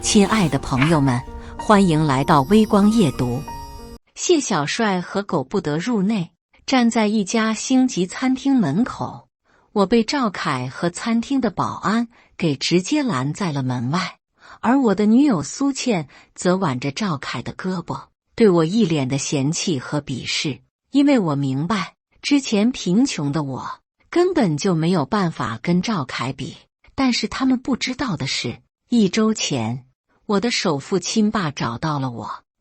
亲爱的朋友们，欢迎来到微光夜读。谢小帅和狗不得入内，站在一家星级餐厅门口，我被赵凯和餐厅的保安给直接拦在了门外，而我的女友苏倩则挽着赵凯的胳膊，对我一脸的嫌弃和鄙视。因为我明白，之前贫穷的我根本就没有办法跟赵凯比，但是他们不知道的是，1周前我的首富亲爸找到了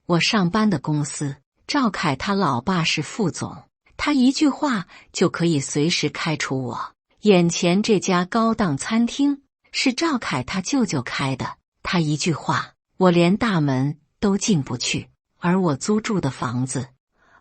我上班的公司，赵凯他老爸是副总，他一句话就可以随时开除我。眼前这家高档餐厅是赵凯他舅舅开的，他一句话，我连大门都进不去。而我租住的房子，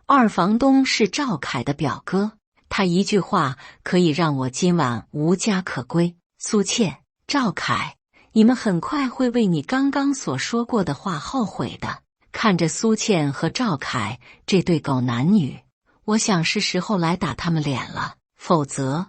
二房东是赵凯的表哥，他一句话可以让我今晚无家可归。苏倩，赵凯，你们很快会为你刚刚所说过的话后悔的。看着苏倩和赵凯这对狗男女，我想是时候来打他们脸了，否则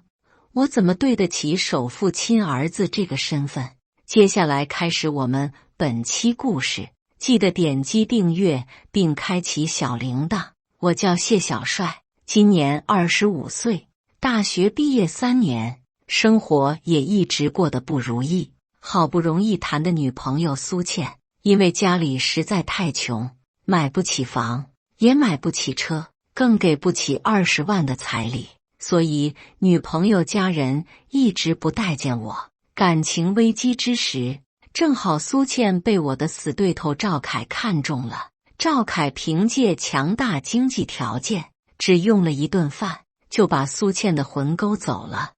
我怎么对得起首富亲儿子这个身份？接下来开始我们本期故事，记得点击订阅并开启小铃铛。我叫谢小帅，今年25岁，大学毕业3年，生活也一直过得不如意。好不容易谈的女朋友苏倩，因为家里实在太穷，买不起房，也买不起车，更给不起20万的彩礼，所以女朋友家人一直不待见我。感情危机之时，正好苏倩被我的死对头赵凯看中了。赵凯凭借强大经济条件，只用了1顿饭就把苏倩的魂勾走了。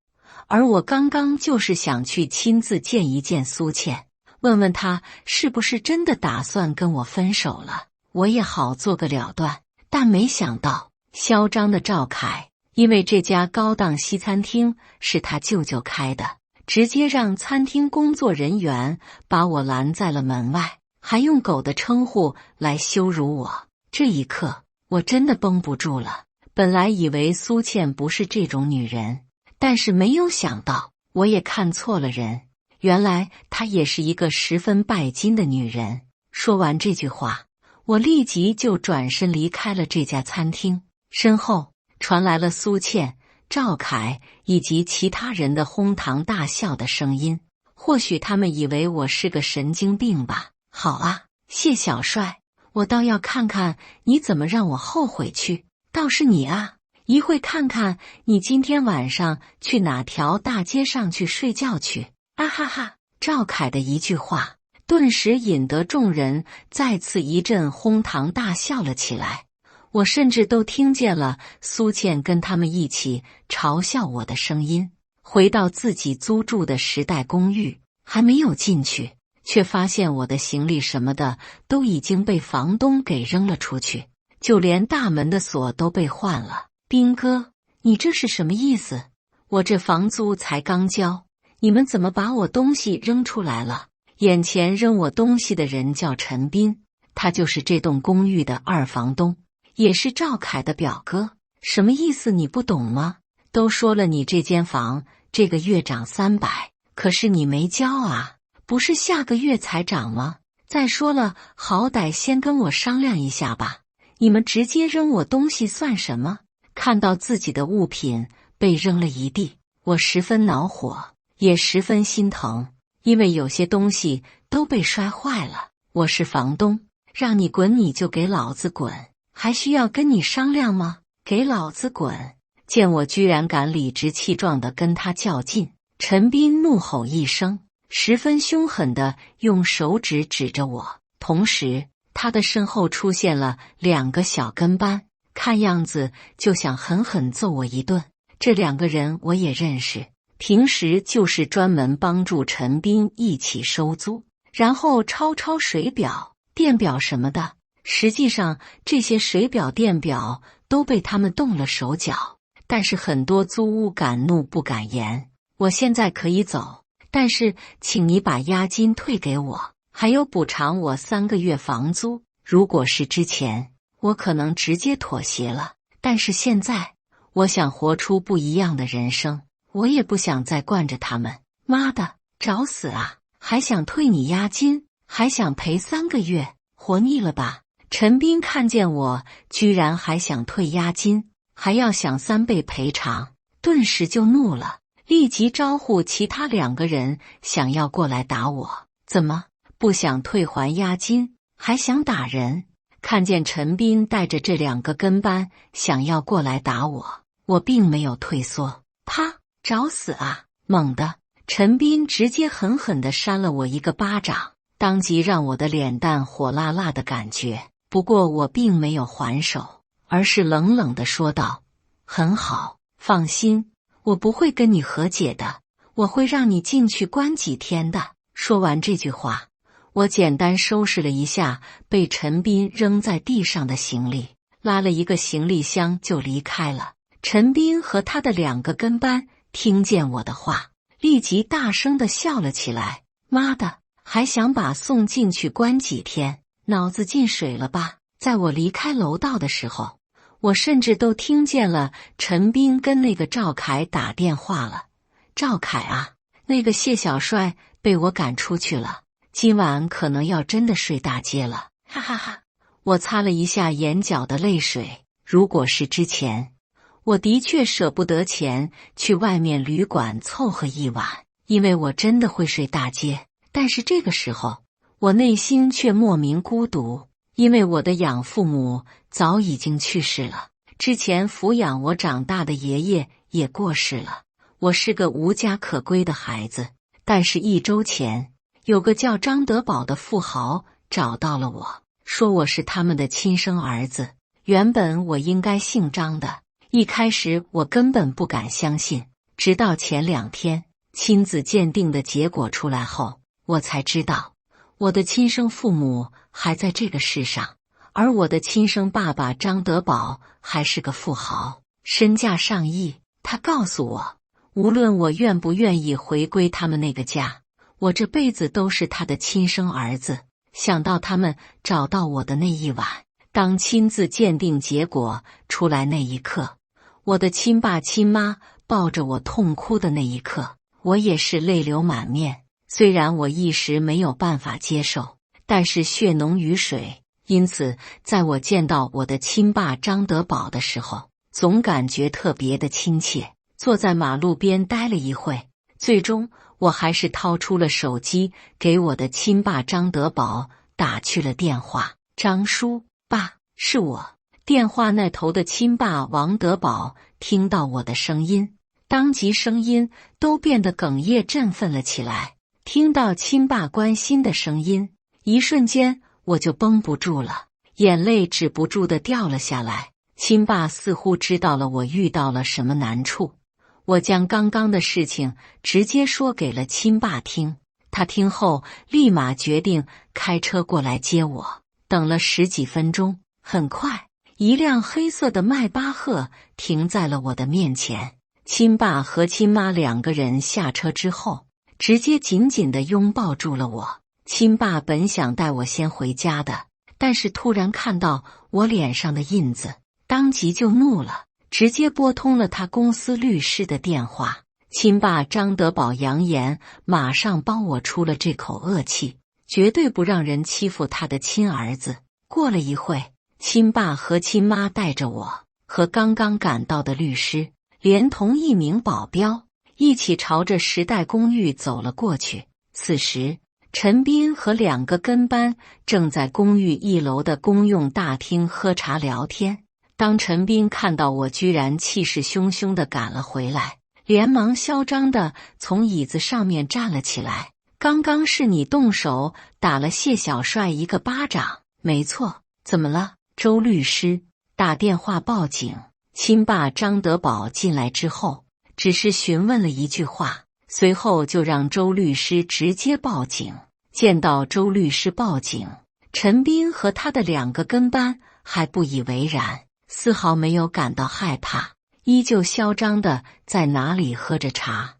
而我刚刚就是想去亲自见一见苏倩，问问她是不是真的打算跟我分手了，我也好做个了断。但没想到，嚣张的赵凯因为这家高档西餐厅是他舅舅开的，直接让餐厅工作人员把我拦在了门外，还用狗的称呼来羞辱我。这一刻，我真的绷不住了。本来以为苏倩不是这种女人，但是没有想到，我也看错了人。原来她也是一个十分拜金的女人。说完这句话，我立即就转身离开了这家餐厅。身后传来了苏倩、赵凯以及其他人的哄堂大笑的声音。或许他们以为我是个神经病吧。好啊，谢小帅，我倒要看看你怎么让我后悔去。倒是你啊，一会看看你今天晚上去哪条大街上去睡觉去。啊哈哈！赵凯的一句话，顿时引得众人再次一阵哄堂大笑了起来。我甚至都听见了苏倩跟他们一起嘲笑我的声音。回到自己租住的时代公寓，还没有进去，却发现我的行李什么的都已经被房东给扔了出去，就连大门的锁都被换了。兵哥，你这是什么意思？我这房租才刚交，你们怎么把我东西扔出来了？眼前扔我东西的人叫陈斌，他就是这栋公寓的2房东，也是赵凯的表哥。什么意思你不懂吗？都说了你这间房这个月涨300，可是你没交啊，不是下个月才涨吗？再说了，好歹先跟我商量一下吧，你们直接扔我东西算什么？看到自己的物品被扔了一地，我十分恼火，也十分心疼，因为有些东西都被摔坏了。我是房东，让你滚你就给老子滚，还需要跟你商量吗？给老子滚！见我居然敢理直气壮地跟他较劲，陈斌怒吼一声，十分凶狠地用手指指着我，同时他的身后出现了2个小跟班，看样子就想狠狠揍我一顿。这2个人我也认识，平时就是专门帮助陈斌一起收租，然后抄水表、电表什么的。实际上这些水表、电表都被他们动了手脚，但是很多租屋敢怒不敢言。我现在可以走，但是请你把押金退给我，还有补偿我3个月房租。如果是之前，我可能直接妥协了，但是现在我想活出不一样的人生，我也不想再惯着他们。妈的，找死啊！还想退你押金？还想赔3个月，活腻了吧？陈斌看见我居然还想退押金，还要想3倍赔偿，顿时就怒了，立即招呼其他2个人想要过来打我。怎么不想退还押金，还想打人？看见陈斌带着这2个跟班想要过来打我，我并没有退缩，啪，找死啊！猛地，陈斌直接狠狠地扇了我一个巴掌，当即让我的脸蛋火辣辣的感觉。不过我并没有还手，而是冷冷地说道：很好，放心，我不会跟你和解的，我会让你进去关几天的。说完这句话，我简单收拾了一下被陈斌扔在地上的行李，拉了一个行李箱就离开了。陈斌和他的2个跟班听见我的话，立即大声地笑了起来。妈的，还想把送进去关几天，脑子进水了吧？在我离开楼道的时候，我甚至都听见了陈斌跟那个赵凯打电话了。赵凯啊，那个谢小帅被我赶出去了，今晚可能要真的睡大街了，哈哈哈！我擦了一下眼角的泪水。如果是之前，我的确舍不得钱去外面旅馆凑合一晚，因为我真的会睡大街。但是这个时候，我内心却莫名孤独，因为我的养父母早已经去世了，之前抚养我长大的爷爷也过世了，我是个无家可归的孩子。但是1周前，有个叫张德宝的富豪找到了我，说我是他们的亲生儿子。原本我应该姓张的，一开始我根本不敢相信，直到前2天亲子鉴定的结果出来后，我才知道我的亲生父母还在这个世上，而我的亲生爸爸张德宝还是个富豪，身价上亿。他告诉我，无论我愿不愿意回归他们那个家，我这辈子都是他的亲生儿子。想到他们找到我的那一晚，当亲自鉴定结果出来那一刻，我的亲爸亲妈抱着我痛哭的那一刻，我也是泪流满面。虽然我一时没有办法接受，但是血浓于水，因此在我见到我的亲爸张德宝的时候，总感觉特别的亲切。坐在马路边待了一会，最终我还是掏出了手机，给我的亲爸张德宝打去了电话。张叔，爸，是我。电话那头的亲爸王德宝听到我的声音，当即声音都变得哽咽振奋了起来。听到亲爸关心的声音，一瞬间我就绷不住了，眼泪止不住地掉了下来。亲爸似乎知道了我遇到了什么难处，我将刚刚的事情直接说给了亲爸听。他听后立马决定开车过来接我。等了10几分钟，很快一辆黑色的迈巴赫停在了我的面前。亲爸和亲妈2个人下车之后，直接紧紧地拥抱住了我。亲爸本想带我先回家的，但是突然看到我脸上的印子，当即就怒了，直接拨通了他公司律师的电话。亲爸张德宝扬言马上帮我出了这口恶气，绝对不让人欺负他的亲儿子。过了一会，亲爸和亲妈带着我和刚刚赶到的律师，连同1名保镖，一起朝着时代公寓走了过去。此时，陈斌和2个跟班正在公寓1楼的公用大厅喝茶聊天。当陈斌看到我居然气势汹汹地赶了回来，连忙嚣张地从椅子上面站了起来。刚刚是你动手打了谢小帅一个巴掌？没错，怎么了？周律师打电话报警。亲爸张德宝进来之后，只是询问了一句话，随后就让周律师直接报警。见到周律师报警，陈斌和他的2个跟班还不以为然，丝毫没有感到害怕，依旧嚣张地在哪里喝着茶。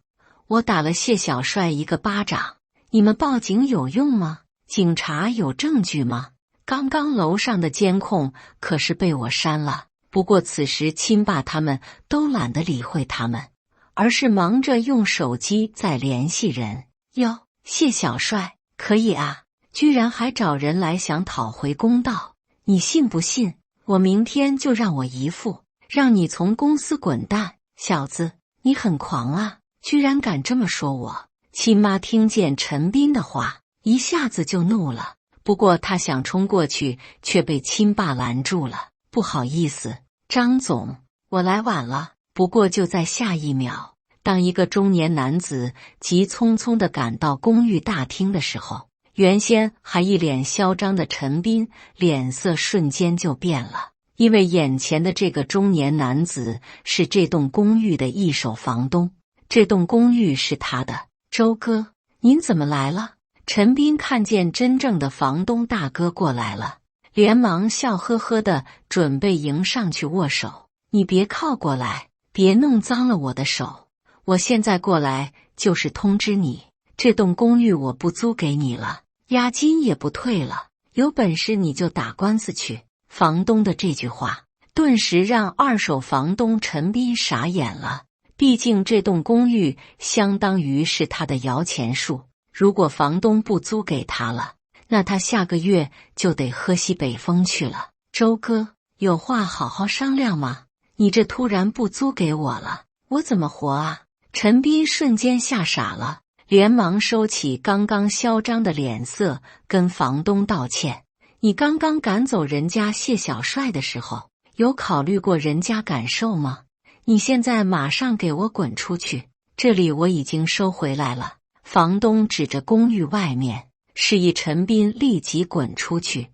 我打了谢小帅一个巴掌，你们报警有用吗？警察有证据吗？刚刚楼上的监控可是被我删了。不过此时亲爸他们都懒得理会他们，而是忙着用手机在联系人。哟，谢小帅，可以啊，居然还找人来想讨回公道，你信不信？我明天就让我姨父让你从公司滚蛋！小子，你很狂啊，居然敢这么说我！亲妈听见陈斌的话，一下子就怒了。不过他想冲过去，却被亲爸拦住了。不好意思，张总，我来晚了。不过就在下一秒，当一个中年男子急匆匆地赶到公寓大厅的时候，原先还一脸嚣张的陈斌脸色瞬间就变了，因为眼前的这个中年男子是这栋公寓的一手房东，这栋公寓是他的。周哥，您怎么来了？陈斌看见真正的房东大哥过来了，连忙笑呵呵的准备迎上去握手。你别靠过来，别弄脏了我的手。我现在过来就是通知你，这栋公寓我不租给你了，押金也不退了，有本事你就打官司去。房东的这句话顿时让二手房东陈斌傻眼了，毕竟这栋公寓相当于是他的摇钱树，如果房东不租给他了，那他下个月就得喝西北风去了。周哥，有话好好商量嘛，你这突然不租给我了，我怎么活啊？陈斌瞬间吓傻了，连忙收起刚刚嚣张的脸色，跟房东道歉。你刚刚赶走人家谢小帅的时候，有考虑过人家感受吗？你现在马上给我滚出去，这里我已经收回来了。房东指着公寓外面，示意陈斌立即滚出去。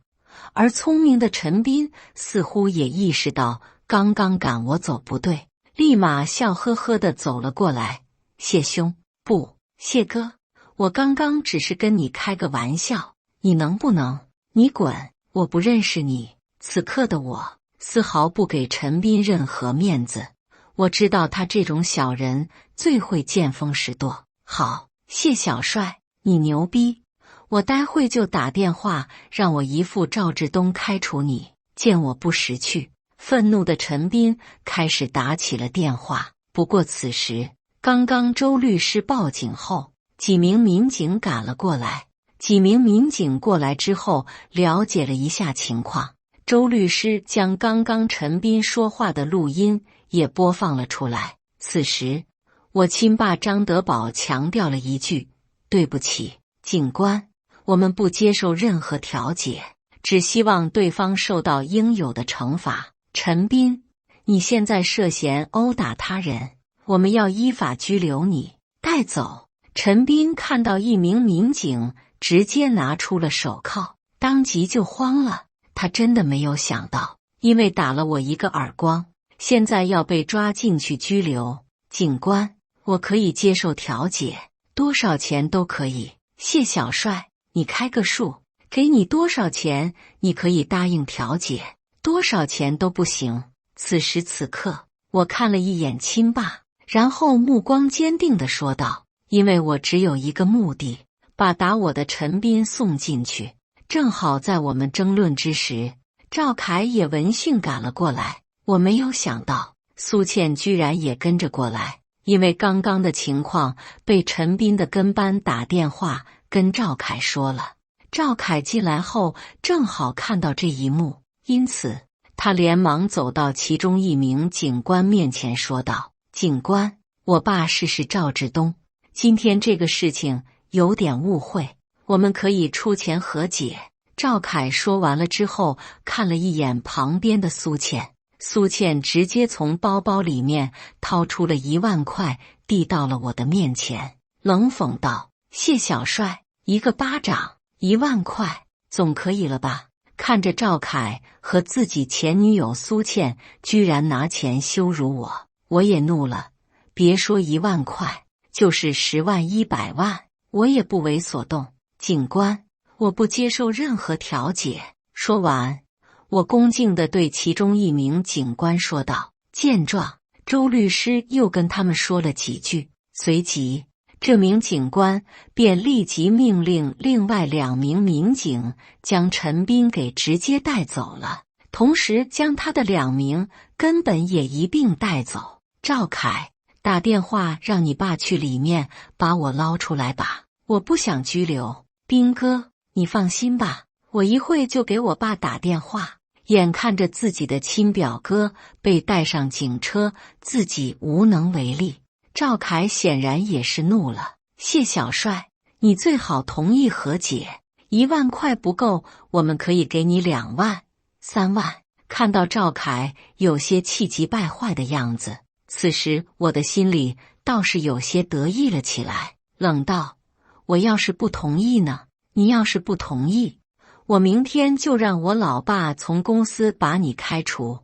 而聪明的陈斌似乎也意识到刚刚赶我走不对，立马笑呵呵地走了过来。谢兄，不，谢哥，我刚刚只是跟你开个玩笑，你能不能？你滚！我不认识你。此刻的我丝毫不给陈斌任何面子，我知道他这种小人最会见风使舵。好，谢小帅，你牛逼！我待会就打电话让我姨父赵志东开除你，见我不识趣。愤怒的陈斌开始打起了电话。不过此时，刚刚周律师报警后，几名民警赶了过来。几名民警过来之后，了解了一下情况。周律师将刚刚陈斌说话的录音也播放了出来。此时，我亲爸张德宝强调了一句：“对不起，警官，我们不接受任何调解，只希望对方受到应有的惩罚。”陈斌，你现在涉嫌殴打他人，我们要依法拘留你，带走。陈斌看到一名民警直接拿出了手铐，当即就慌了。他真的没有想到，因为打了我一个耳光，现在要被抓进去拘留。警官，我可以接受调解，多少钱都可以。谢小帅，你开个数，给你多少钱，你可以答应调解，多少钱都不行。此时此刻，我看了一眼亲爸，然后目光坚定地说道：“因为我只有一个目的。”把打我的陈斌送进去。正好在我们争论之时，赵凯也闻讯赶了过来。我没有想到苏倩居然也跟着过来，因为刚刚的情况被陈斌的跟班打电话跟赵凯说了。赵凯进来后正好看到这一幕，因此他连忙走到其中一名警官面前说道：“警官，我爸是赵志东，今天这个事情有点误会，我们可以出钱和解。”赵凯说完了之后，看了一眼旁边的苏倩，苏倩直接从包包里面掏出了1万块，递到了我的面前，冷讽道：“谢小帅，一个巴掌，1万块，总可以了吧？”看着赵凯和自己前女友苏倩居然拿钱羞辱我，我也怒了。别说1万块，就是10万、100万，我也不为所动。警官，我不接受任何调解。说完，我恭敬地对其中一名警官说道。见状，周律师又跟他们说了几句，随即这名警官便立即命令另外2名民警将陈斌给直接带走了，同时将他的2名根本也一并带走。赵凯，打电话让你爸去里面把我捞出来吧，我不想拘留。斌哥，你放心吧，我一会就给我爸打电话。眼看着自己的亲表哥被带上警车，自己无能为力，赵凯显然也是怒了。谢小帅，你最好同意和解，1万块不够，我们可以给你2万、3万。看到赵凯有些气急败坏的样子，此时我的心里倒是有些得意了起来，冷道：我要是不同意呢？你要是不同意，我明天就让我老爸从公司把你开除，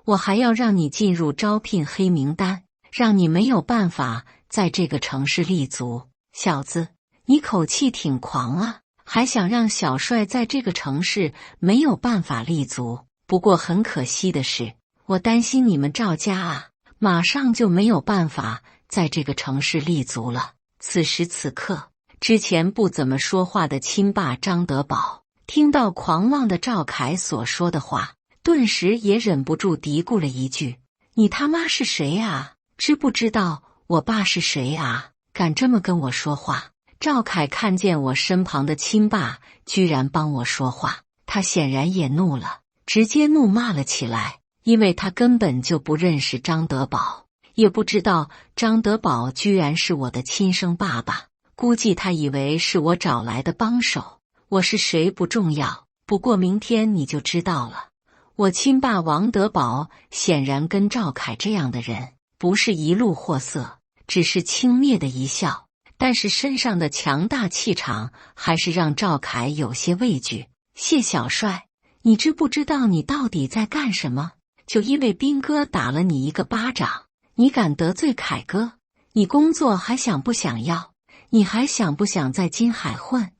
我还要让你进入招聘黑名单，让你没有办法在这个城市立足。小子，你口气挺狂啊，还想让小帅在这个城市没有办法立足。不过很可惜的是，我担心你们赵家啊，马上就没有办法在这个城市立足了。此时此刻，之前不怎么说话的亲爸张德宝听到狂妄的赵凯所说的话，顿时也忍不住嘀咕了一句：你他妈是谁啊？知不知道我爸是谁啊？敢这么跟我说话？赵凯看见我身旁的亲爸居然帮我说话，他显然也怒了，直接怒骂了起来。因为他根本就不认识张德宝，也不知道张德宝居然是我的亲生爸爸，估计他以为是我找来的帮手。我是谁不重要，不过明天你就知道了。我亲爸王德宝显然跟赵凯这样的人不是一路货色，只是轻蔑的一笑，但是身上的强大气场还是让赵凯有些畏惧。谢小帅，你知不知道你到底在干什么？就因为兵哥打了你一个巴掌，你敢得罪凯哥？你工作还想不想要？你还想不想在金海混？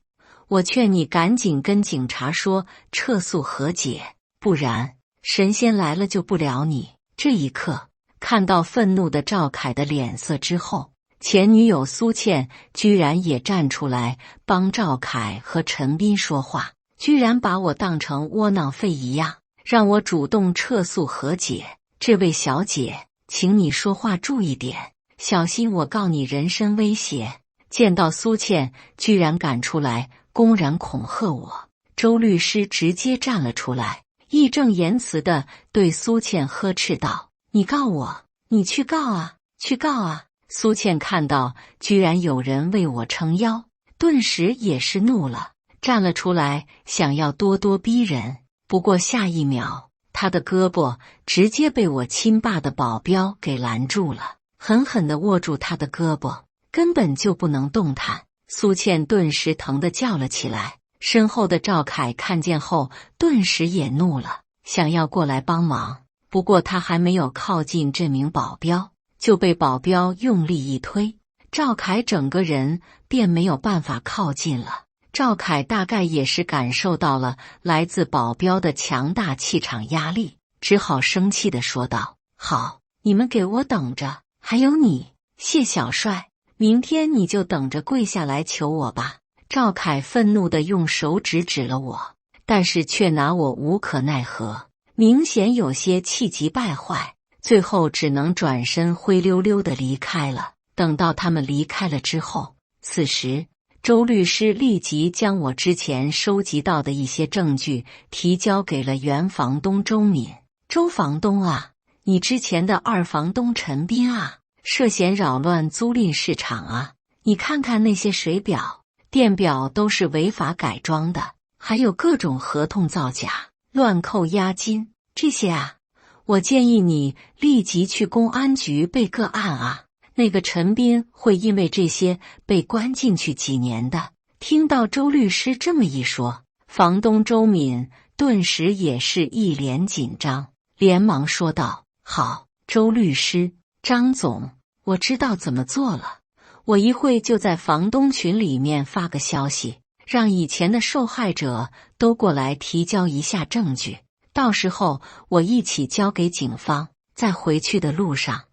我劝你赶紧跟警察说撤诉和解，不然神仙来了救不了你。这一刻，看到愤怒的赵凯的脸色之后，前女友苏倩居然也站出来帮赵凯和陈斌说话，居然把我当成窝囊废一样，让我主动撤诉和解。这位小姐，请你说话注意点，小心我告你人身威胁。见到苏倩居然敢出来公然恐吓我，周律师直接站了出来，义正言辞地对苏倩呵斥道：你告我，你去告啊，去告啊！苏倩看到居然有人为我撑腰，顿时也是怒了，站了出来想要咄咄逼人。不过下一秒，他的胳膊直接被我亲爸的保镖给拦住了，狠狠地握住他的胳膊，根本就不能动弹。苏倩顿时疼得叫了起来，身后的赵凯看见后顿时也怒了，想要过来帮忙。不过他还没有靠近这名保镖，就被保镖用力一推，赵凯整个人便没有办法靠近了。赵凯大概也是感受到了来自保镖的强大气场压力，只好生气地说道：好，你们给我等着，还有你，谢小帅，明天你就等着跪下来求我吧。赵凯愤怒地用手指指了我，但是却拿我无可奈何，明显有些气急败坏，最后只能转身灰溜溜地离开了。等到他们离开了之后，此时周律师立即将我之前收集到的一些证据提交给了原房东周敏。周房东啊，你之前的二房东陈斌啊，涉嫌扰乱租赁市场啊，你看看那些水表、电表都是违法改装的，还有各种合同造假、乱扣押金，这些啊，我建议你立即去公安局备个案啊。那个陈斌会因为这些被关进去几年的。听到周律师这么一说，房东周敏顿时也是一脸紧张，连忙说道：好，周律师，张总，我知道怎么做了，我一会就在房东群里面发个消息，让以前的受害者都过来提交一下证据，到时候我一起交给警方。在回去的路上，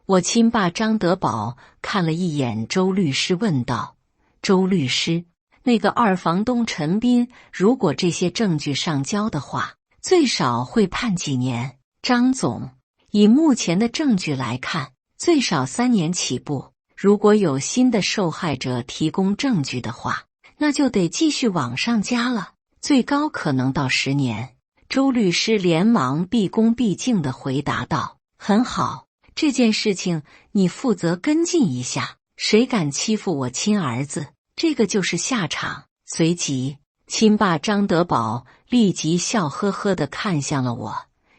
我亲爸张德宝看了一眼周律师，问道：周律师，那个二房东陈斌，如果这些证据上交的话，最少会判几年？张总，以目前的证据来看，最少3年起步。如果有新的受害者提供证据的话，那就得继续往上加了，最高可能到10年。周律师连忙毕恭毕敬地回答道：很好，这件事情你负责跟进一下，谁敢欺负我亲儿子，这个就是下场。随即亲爸张德宝立即笑呵呵地看向了我：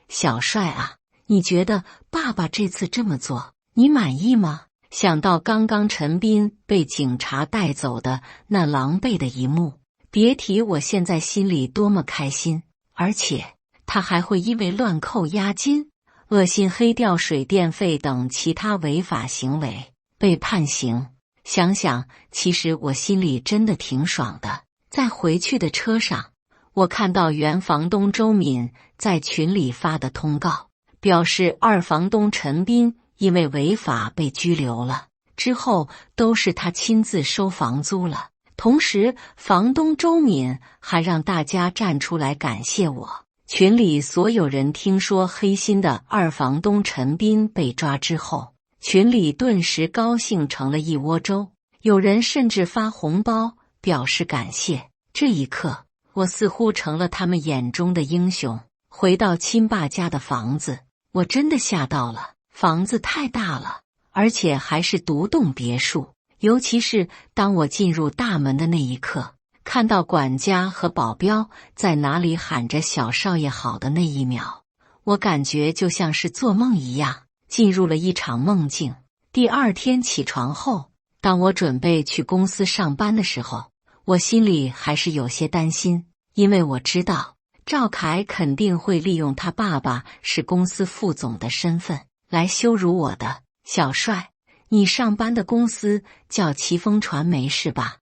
小帅啊，你觉得爸爸这次这么做你满意吗？想到刚刚陈斌被警察带走的那狼狈的一幕，别提我现在心里多么开心，而且他还会因为乱扣押金、恶心黑掉水电费等其他违法行为被判刑。想想其实我心里真的挺爽的。在回去的车上，我看到原房东周敏在群里发的通告，表示二房东陈斌因为违法被拘留了，之后都是他亲自收房租了。同时房东周敏还让大家站出来感谢我。群里所有人听说黑心的二房东陈斌被抓之后，群里顿时高兴成了一窝粥，有人甚至发红包表示感谢。这一刻，我似乎成了他们眼中的英雄。回到亲爸家的房子，我真的吓到了，房子太大了，而且还是独栋别墅。尤其是当我进入大门的那一刻，看到管家和保镖在哪里喊着小少爷好的那一秒，我感觉就像是做梦一样，进入了一场梦境。第二天起床后，当我准备去公司上班的时候，我心里还是有些担心，因为我知道赵凯肯定会利用他爸爸是公司副总的身份来羞辱我的。小帅，你上班的公司叫奇峰传媒是吧？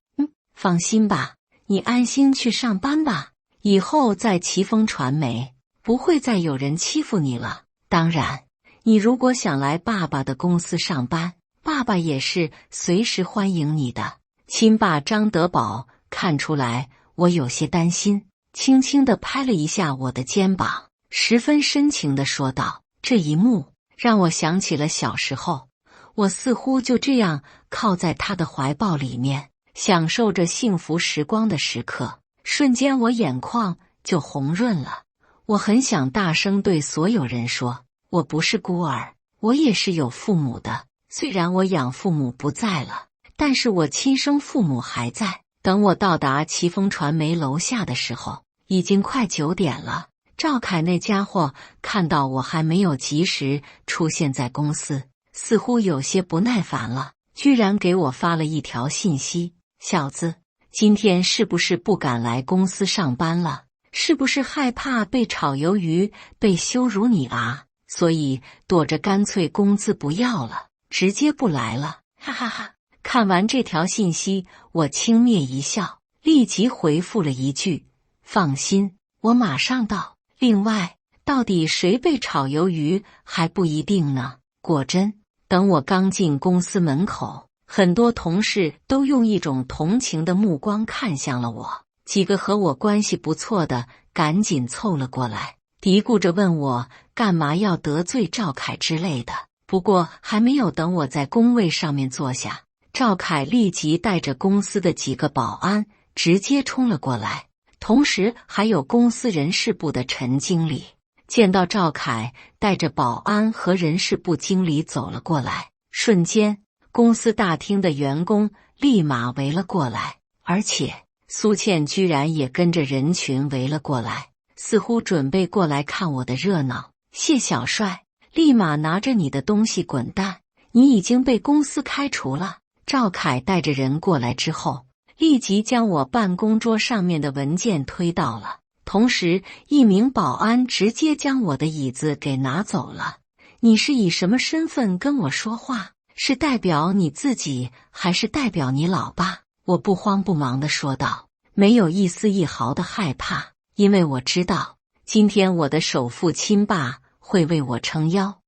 放心吧，你安心去上班吧，以后在奇峰传媒不会再有人欺负你了。当然，你如果想来爸爸的公司上班，爸爸也是随时欢迎你的。亲爸张德宝看出来我有些担心，轻轻地拍了一下我的肩膀，十分深情地说道：这一幕让我想起了小时候，我似乎就这样靠在他的怀抱里面，享受着幸福时光的时刻。瞬间我眼眶就红润了，我很想大声对所有人说，我不是孤儿，我也是有父母的。虽然我养父母不在了，但是我亲生父母还在。等我到达奇峰传媒楼下的时候，已经快9点了。赵凯那家伙看到我还没有及时出现在公司，似乎有些不耐烦了，居然给我发了一条信息：小子，今天是不是不敢来公司上班了？是不是害怕被炒鱿鱼、被羞辱你啊？所以躲着干脆工资不要了，直接不来了，哈哈哈。看完这条信息，我轻蔑一笑，立即回复了一句：放心，我马上到。另外，到底谁被炒鱿鱼还不一定呢。果真，等我刚进公司门口，很多同事都用一种同情的目光看向了我，几个和我关系不错的赶紧凑了过来，嘀咕着问我干嘛要得罪赵凯之类的。不过还没有等我在工位上面坐下，赵凯立即带着公司的几个保安直接冲了过来，同时还有公司人事部的陈经理。见到赵凯带着保安和人事部经理走了过来，瞬间公司大厅的员工立马围了过来，而且苏倩居然也跟着人群围了过来，似乎准备过来看我的热闹。谢小帅，立马拿着你的东西滚蛋，你已经被公司开除了。赵凯带着人过来之后，立即将我办公桌上面的文件推倒了，同时一名保安直接将我的椅子给拿走了。你是以什么身份跟我说话？是代表你自己还是代表你老爸？我不慌不忙地说道，没有一丝一毫的害怕，因为我知道今天我的首父亲爸会为我撑腰。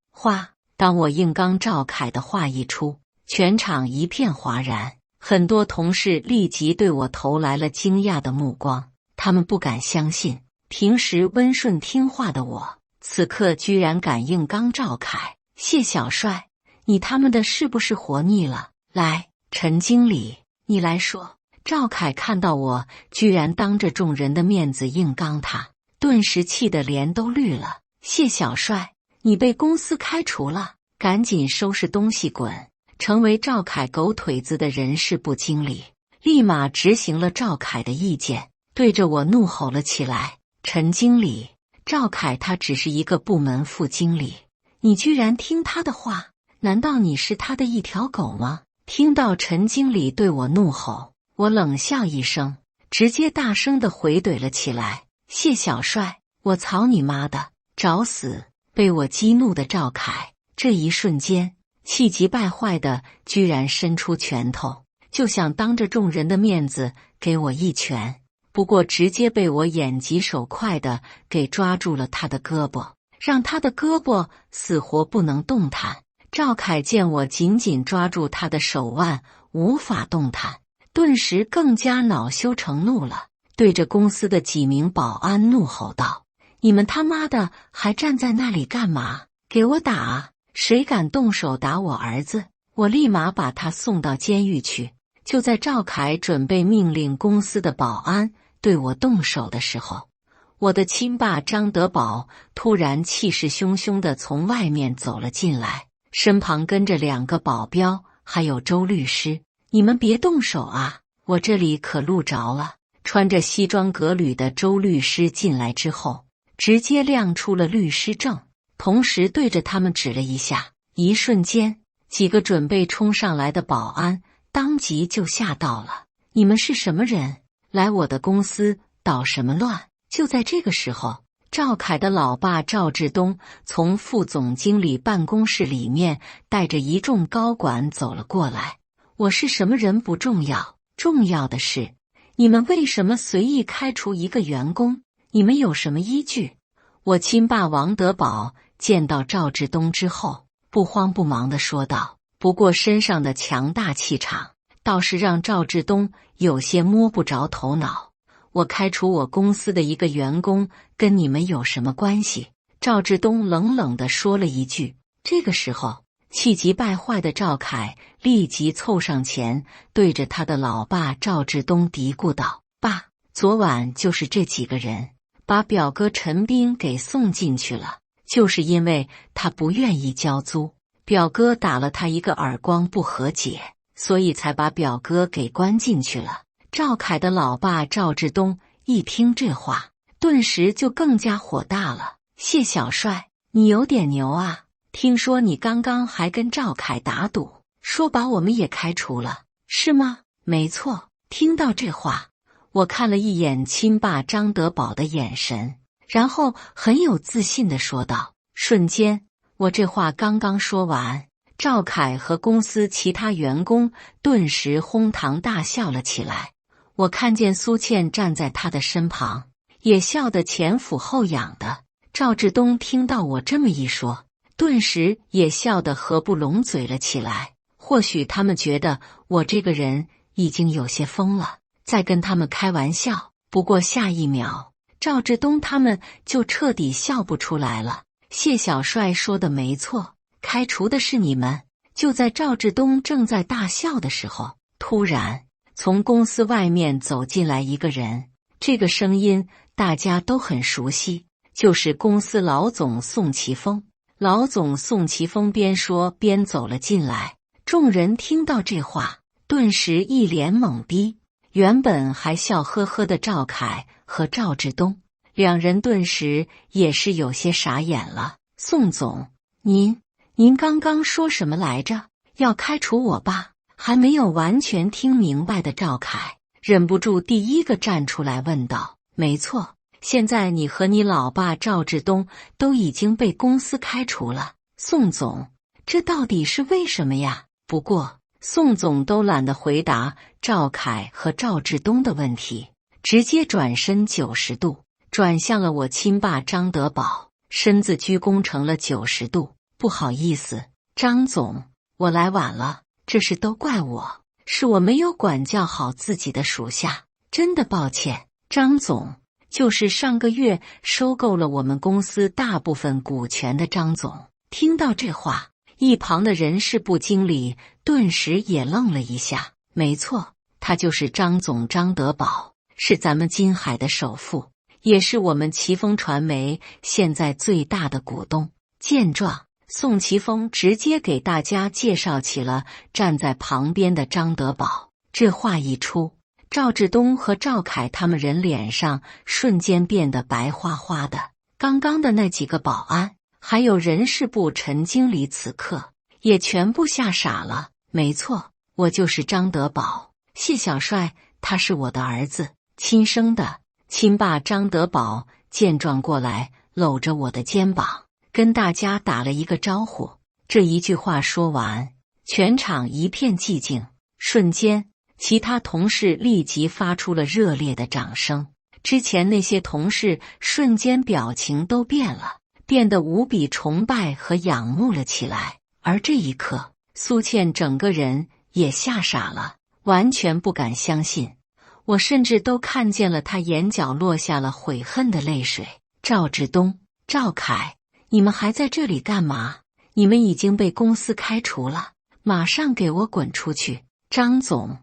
当我硬刚赵凯的话一出，全场一片哗然，很多同事立即对我投来了惊讶的目光，他们不敢相信，平时温顺听话的我，此刻居然敢硬刚赵凯。谢小帅，你他们的是不是活腻了？来，陈经理，你来说，赵凯看到我居然当着众人的面子硬刚他，顿时气得脸都绿了。谢小帅，你被公司开除了，赶紧收拾东西滚，成为赵凯狗腿子的人事部经理。立马执行了赵凯的意见，对着我怒吼了起来：陈经理，赵凯他只是一个部门副经理，你居然听他的话，难道你是他的一条狗吗？听到陈经理对我怒吼，我冷笑一声，直接大声地回怼了起来：谢小帅，我操你妈的，找死！被我激怒的赵凯这一瞬间气急败坏的居然伸出拳头，就想当着众人的面子给我一拳，不过直接被我眼疾手快的给抓住了他的胳膊，让他的胳膊死活不能动弹。赵凯见我紧紧抓住他的手腕无法动弹，顿时更加恼羞成怒了，对着公司的几名保安怒吼道：你们他妈的还站在那里干嘛？给我打！谁敢动手打我儿子，我立马把他送到监狱去。就在赵凯准备命令公司的保安对我动手的时候，我的亲爸张德宝突然气势汹汹地从外面走了进来，身旁跟着2个保镖，还有周律师。你们别动手啊，我这里可录着了。穿着西装革履的周律师进来之后，直接亮出了律师证，同时对着他们指了一下。一瞬间，几个准备冲上来的保安当即就吓到了。你们是什么人？来我的公司捣什么乱？就在这个时候，赵凯的老爸赵志东从副总经理办公室里面带着一众高管走了过来。我是什么人不重要，重要的是你们为什么随意开除一个员工？你们有什么依据？我亲爸王德宝见到赵志东之后，不慌不忙地说道，不过身上的强大气场倒是让赵志东有些摸不着头脑。我开除我公司的一个员工跟你们有什么关系？赵志东冷冷地说了一句。这个时候，气急败坏的赵凯立即凑上前，对着他的老爸赵志东嘀咕道：爸，昨晚就是这几个人把表哥陈斌给送进去了，就是因为他不愿意交租，表哥打了他一个耳光不和解，所以才把表哥给关进去了。赵凯的老爸赵志东一听这话，顿时就更加火大了。谢小帅，你有点牛啊，听说你刚刚还跟赵凯打赌，说把我们也开除了，是吗？没错。听到这话，我看了一眼亲爸张德宝的眼神，然后很有自信地说道。瞬间，我这话刚刚说完，赵凯和公司其他员工顿时哄堂大笑了起来。我看见苏倩站在他的身旁，也笑得前俯后仰的。赵志东听到我这么一说，顿时也笑得合不拢嘴了起来。或许他们觉得我这个人已经有些疯了，在跟他们开玩笑。不过下一秒，赵志东他们就彻底笑不出来了。谢小帅说的没错，开除的是你们。就在赵志东正在大笑的时候，突然从公司外面走进来一个人，这个声音大家都很熟悉，就是公司老总宋奇峰。老总宋奇峰边说边走了进来，众人听到这话，顿时一脸懵逼。原本还笑呵呵的赵凯和赵志东，两人顿时也是有些傻眼了。宋总，您刚刚说什么来着？要开除我吧？还没有完全听明白的赵凯忍不住第一个站出来问道：没错，现在你和你老爸赵志东都已经被公司开除了。宋总，这到底是为什么呀？不过宋总都懒得回答赵凯和赵志东的问题，直接转身90度转向了我亲爸张德宝，身子鞠躬成了90度。不好意思，张总，我来晚了，这事都怪我，是我没有管教好自己的属下，真的抱歉。张总，就是上个月收购了我们公司大部分股权的张总。听到这话，一旁的人事部经理顿时也愣了一下。没错，他就是张总张德宝，是咱们金海的首富，也是我们奇峰传媒现在最大的股东。见状，宋奇峰直接给大家介绍起了站在旁边的张德宝。这话一出，赵志东和赵凯他们人脸上瞬间变得白花花的。刚刚的那几个保安，还有人事部陈经理，此刻也全部吓傻了。没错，我就是张德宝，谢小帅，他是我的儿子，亲生的。亲爸张德宝见状过来，搂着我的肩膀，跟大家打了一个招呼。这一句话说完，全场一片寂静，瞬间其他同事立即发出了热烈的掌声。之前那些同事瞬间表情都变了，变得无比崇拜和仰慕了起来。而这一刻，苏倩整个人也吓傻了，完全不敢相信。我甚至都看见了她眼角落下了悔恨的泪水。赵志东、赵凯，你们还在这里干嘛？你们已经被公司开除了，马上给我滚出去！张总，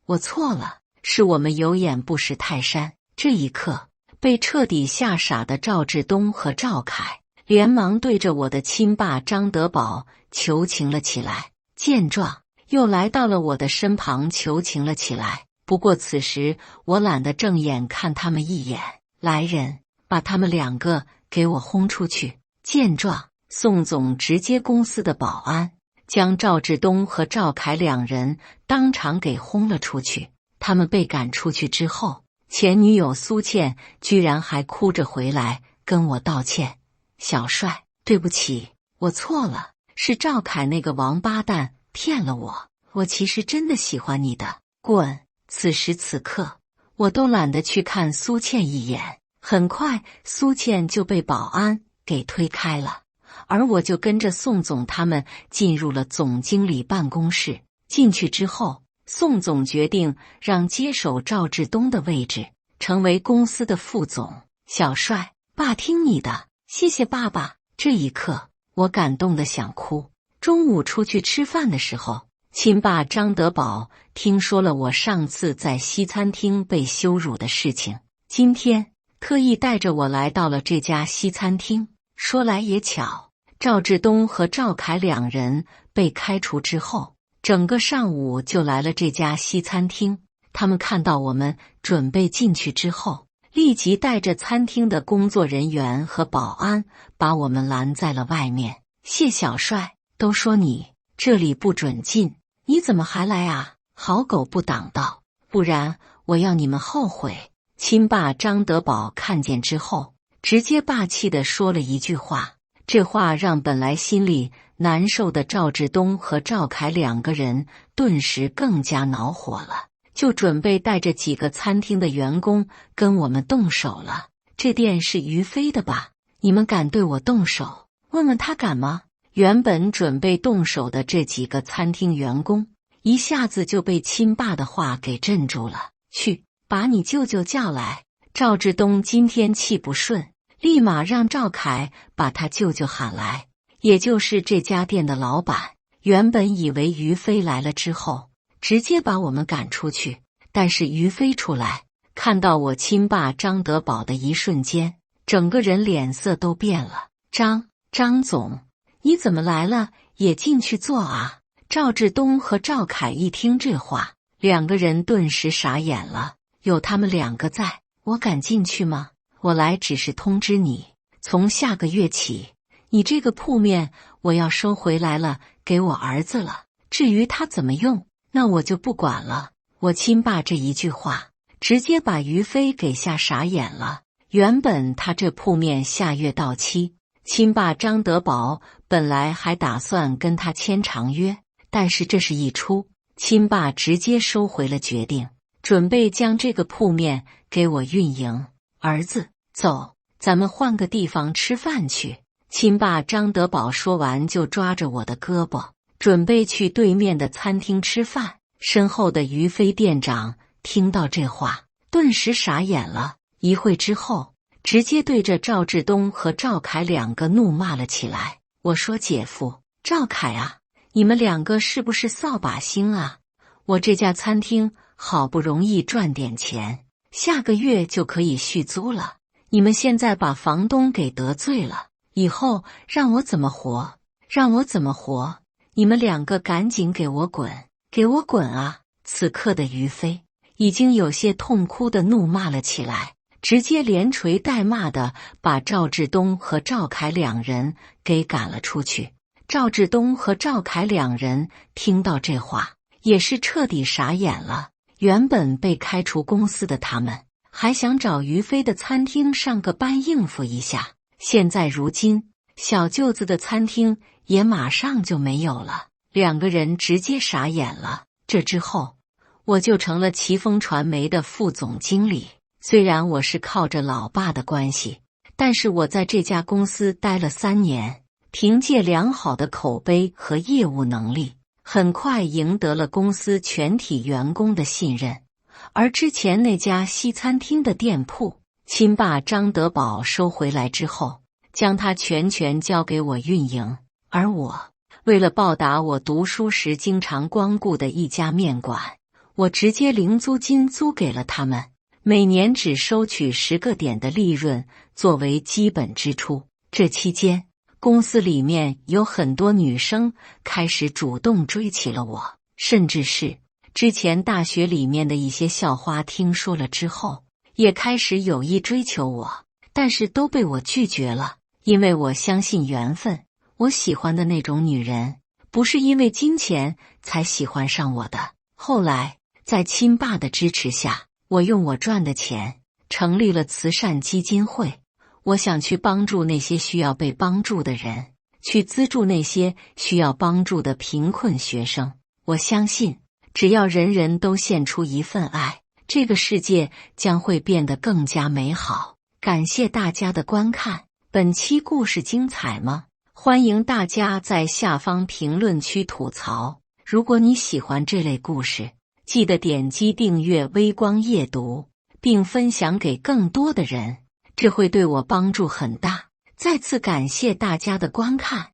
我错了，是我们有眼不识泰山。这一刻，被彻底吓傻的赵志东和赵凯连忙对着我的亲爸张德宝求情了起来。见状，又来到了我的身旁求情了起来。不过此时我懒得正眼看他们一眼，来人，把他们两个给我轰出去！见状，宋总直接公司的保安将赵志东和赵凯两人当场给轰了出去。他们被赶出去之后，前女友苏倩居然还哭着回来跟我道歉：“小帅，对不起，我错了，是赵凯那个王八蛋骗了我，我其实真的喜欢你的，滚！”此时此刻，我都懒得去看苏倩一眼。很快，苏倩就被保安给推开了，而我就跟着宋总他们进入了总经理办公室。进去之后，宋总决定让接手赵志东的位置，成为公司的副总。小帅，爸听你的，谢谢爸爸。这一刻，我感动得想哭。中午出去吃饭的时候，亲爸张德宝听说了我上次在西餐厅被羞辱的事情，今天特意带着我来到了这家西餐厅。说来也巧，赵志东和赵凯两人被开除之后，整个上午就来了这家西餐厅。他们看到我们准备进去之后，立即带着餐厅的工作人员和保安把我们拦在了外面。谢小帅，都说你这里不准进，你怎么还来啊？好狗不挡道，不然我要你们后悔。亲爸张德宝看见之后，直接霸气地说了一句话，这话让本来心里难受的赵志东和赵凯两个人顿时更加恼火了，就准备带着几个餐厅的员工跟我们动手了。这店是于飞的吧？你们敢对我动手？问问他敢吗？原本准备动手的这几个餐厅员工，一下子就被亲爸的话给镇住了。去，把你舅舅叫来。赵志东今天气不顺，立马让赵凯把他舅舅喊来，也就是这家店的老板。原本以为于飞来了之后，直接把我们赶出去，但是于飞出来，看到我亲爸张德宝的一瞬间，整个人脸色都变了。张总，你怎么来了？也进去坐啊！赵志东和赵凯一听这话，两个人顿时傻眼了。有他们两个在，我敢进去吗？我来只是通知你，从下个月起，你这个铺面我要收回来了，给我儿子了。至于他怎么用，那我就不管了。我亲爸这一句话，直接把于飞给吓傻眼了。原本他这铺面下月到期，亲爸张德宝本来还打算跟他签长约，但是这事一出，亲爸直接收回了决定，准备将这个铺面给我运营。儿子，走，咱们换个地方吃饭去。亲爸张德宝说完就抓着我的胳膊，准备去对面的餐厅吃饭。身后的于飞店长听到这话，顿时傻眼了。一会之后，直接对着赵志东和赵凯两个怒骂了起来。我说：“姐夫，赵凯啊，你们两个是不是扫把星啊？我这家餐厅好不容易赚点钱，下个月就可以续租了。你们现在把房东给得罪了，以后让我怎么活？让我怎么活？你们两个赶紧给我滚！给我滚啊！”此刻的于飞已经有些痛哭的怒骂了起来，直接连锤带骂的把赵志东和赵凯两人给赶了出去。赵志东和赵凯两人听到这话，也是彻底傻眼了。原本被开除公司的他们，还想找于飞的餐厅上个班应付一下，现在如今小舅子的餐厅也马上就没有了，两个人直接傻眼了。这之后，我就成了奇峰传媒的副总经理。虽然我是靠着老爸的关系，但是我在这家公司待了3年，凭借良好的口碑和业务能力，很快赢得了公司全体员工的信任。而之前那家西餐厅的店铺，亲爸张德宝收回来之后，将它全权交给我运营。而我为了报答我读书时经常光顾的一家面馆，我直接零租金租给了他们，每年只收取10个点的利润作为基本支出。这期间，公司里面有很多女生开始主动追起了我，甚至是之前大学里面的一些校花听说了之后，也开始有意追求我，但是都被我拒绝了。因为我相信缘分，我喜欢的那种女人，不是因为金钱才喜欢上我的。后来，在亲爸的支持下，我用我赚的钱成立了慈善基金会。我想去帮助那些需要被帮助的人，去资助那些需要帮助的贫困学生。我相信，只要人人都献出一份爱，这个世界将会变得更加美好。感谢大家的观看，本期故事精彩吗？欢迎大家在下方评论区吐槽。如果你喜欢这类故事，记得点击订阅微光夜读，并分享给更多的人，这会对我帮助很大。再次感谢大家的观看。